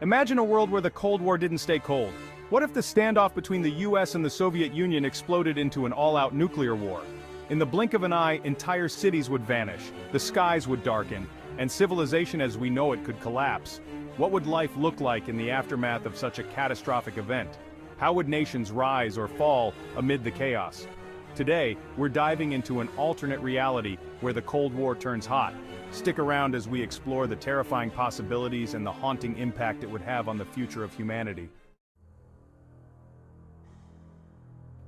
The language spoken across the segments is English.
Imagine a world where the Cold War didn't stay cold. What if the standoff between the US and the Soviet Union exploded into an all-out nuclear war? In the blink of an eye, entire cities would vanish, the skies would darken, and civilization as we know it could collapse. What would life look like in the aftermath of such a catastrophic event? How would nations rise or fall amid the chaos? Today, we're diving into an alternate reality where the Cold War turns hot. Stick around as we explore the terrifying possibilities and the haunting impact it would have on the future of humanity.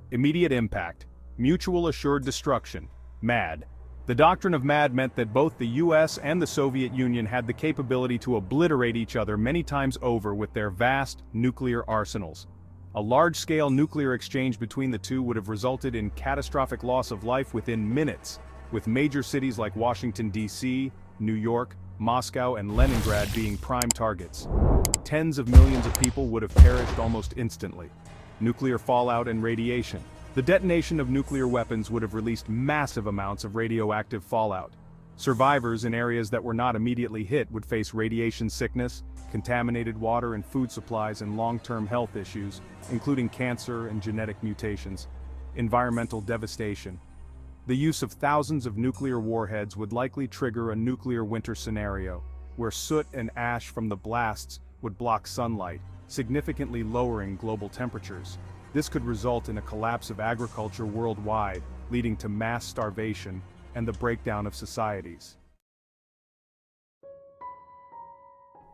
Immediate impact. Mutual assured destruction. MAD. The doctrine of MAD meant that both the US and the Soviet Union had the capability to obliterate each other many times over with their vast nuclear arsenals. A large-scale nuclear exchange between the two would have resulted in catastrophic loss of life within minutes, with major cities like Washington, D.C., New York, Moscow, and Leningrad being prime targets. Tens of millions of people would have perished almost instantly. Nuclear fallout and radiation. The detonation of nuclear weapons would have released massive amounts of radioactive fallout. Survivors in areas that were not immediately hit would face radiation sickness, contaminated water and food supplies, and long-term health issues, including cancer and genetic mutations. Environmental devastation. The use of thousands of nuclear warheads would likely trigger a nuclear winter scenario, where soot and ash from the blasts would block sunlight, significantly lowering global temperatures. This could result in a collapse of agriculture worldwide, leading to mass starvation and the breakdown of societies.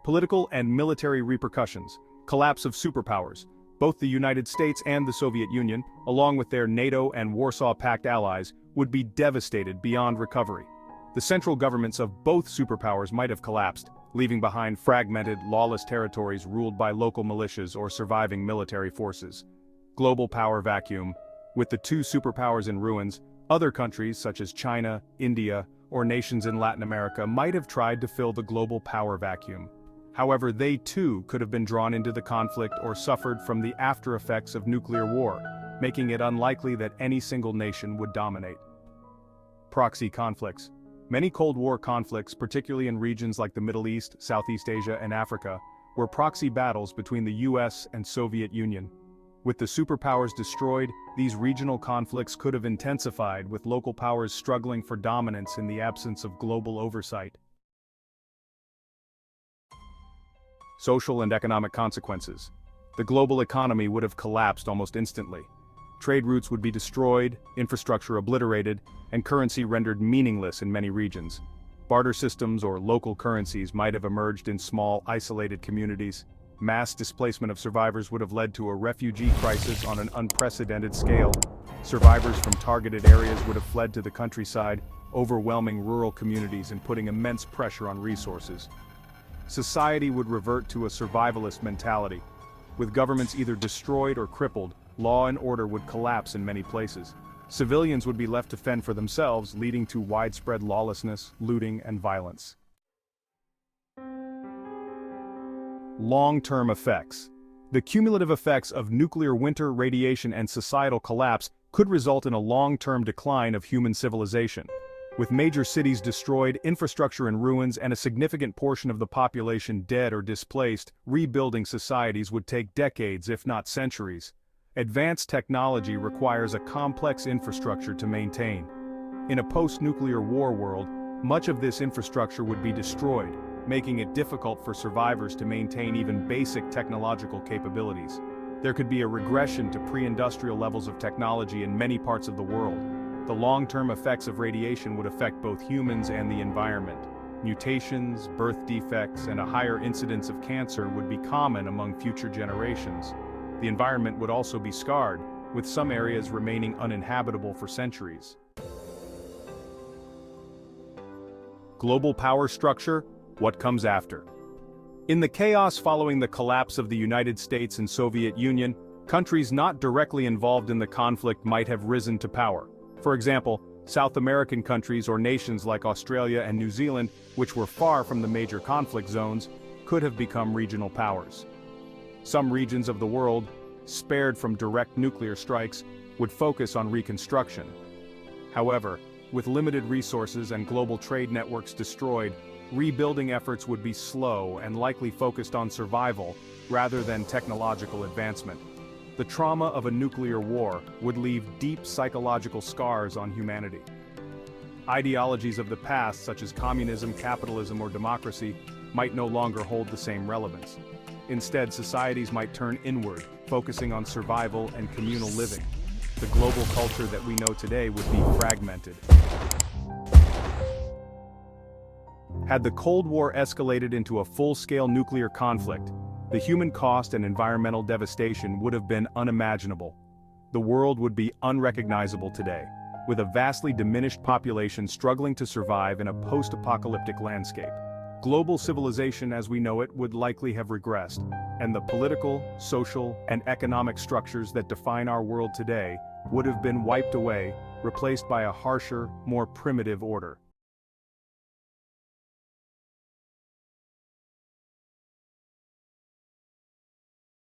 Political and military repercussions. Collapse of superpowers. Both the United States and the Soviet Union, along with their NATO and Warsaw Pact allies, would be devastated beyond recovery. The central governments of both superpowers might have collapsed, leaving behind fragmented, lawless territories ruled by local militias or surviving military forces. Global power vacuum. With the two superpowers in ruins, other countries such as China, India, or nations in Latin America might have tried to fill the global power vacuum. However, they too could have been drawn into the conflict or suffered from the after effects of nuclear war, making it unlikely that any single nation would dominate. Proxy conflicts. Many Cold War conflicts, particularly in regions like the Middle East, Southeast Asia, and Africa, were proxy battles between the US and Soviet Union. With the superpowers destroyed, these regional conflicts could have intensified, with local powers struggling for dominance in the absence of global oversight. Social and economic consequences. The global economy would have collapsed almost instantly. Trade routes would be destroyed, infrastructure obliterated, and currency rendered meaningless in many regions. Barter systems or local currencies might have emerged in small, isolated communities. Mass displacement of survivors would have led to a refugee crisis on an unprecedented scale. Survivors from targeted areas would have fled to the countryside, overwhelming rural communities and putting immense pressure on resources. Society would revert to a survivalist mentality. With governments either destroyed or crippled, law and order would collapse in many places. Civilians would be left to fend for themselves, leading to widespread lawlessness, looting, and violence. Long-term effects. The cumulative effects of nuclear winter, radiation, and societal collapse could result in a long-term decline of human civilization. With major cities destroyed, infrastructure in ruins, and a significant portion of the population dead or displaced, rebuilding societies would take decades, if not centuries. Advanced technology requires a complex infrastructure to maintain. In a post-nuclear war world, much of this infrastructure would be destroyed, making it difficult for survivors to maintain even basic technological capabilities. There could be a regression to pre-industrial levels of technology in many parts of the world. The long-term effects of radiation would affect both humans and the environment. Mutations, birth defects, and a higher incidence of cancer would be common among future generations. The environment would also be scarred, with some areas remaining uninhabitable for centuries. Global power structure, what comes after? In the chaos following the collapse of the United States and Soviet Union, countries not directly involved in the conflict might have risen to power. For example, South American countries or nations like Australia and New Zealand, which were far from the major conflict zones, could have become regional powers. Some regions of the world, spared from direct nuclear strikes, would focus on reconstruction. However, with limited resources and global trade networks destroyed, rebuilding efforts would be slow and likely focused on survival rather than technological advancement. The trauma of a nuclear war would leave deep psychological scars on humanity. Ideologies of the past, such as communism, capitalism, or democracy, might no longer hold the same relevance. Instead, societies might turn inward, focusing on survival and communal living. The global culture that we know today would be fragmented. Had the Cold War escalated into a full-scale nuclear conflict, the human cost and environmental devastation would have been unimaginable. The world would be unrecognizable today, with a vastly diminished population struggling to survive in a post-apocalyptic landscape. Global civilization as we know it would likely have regressed, and the political, social, and economic structures that define our world today would have been wiped away, replaced by a harsher, more primitive order.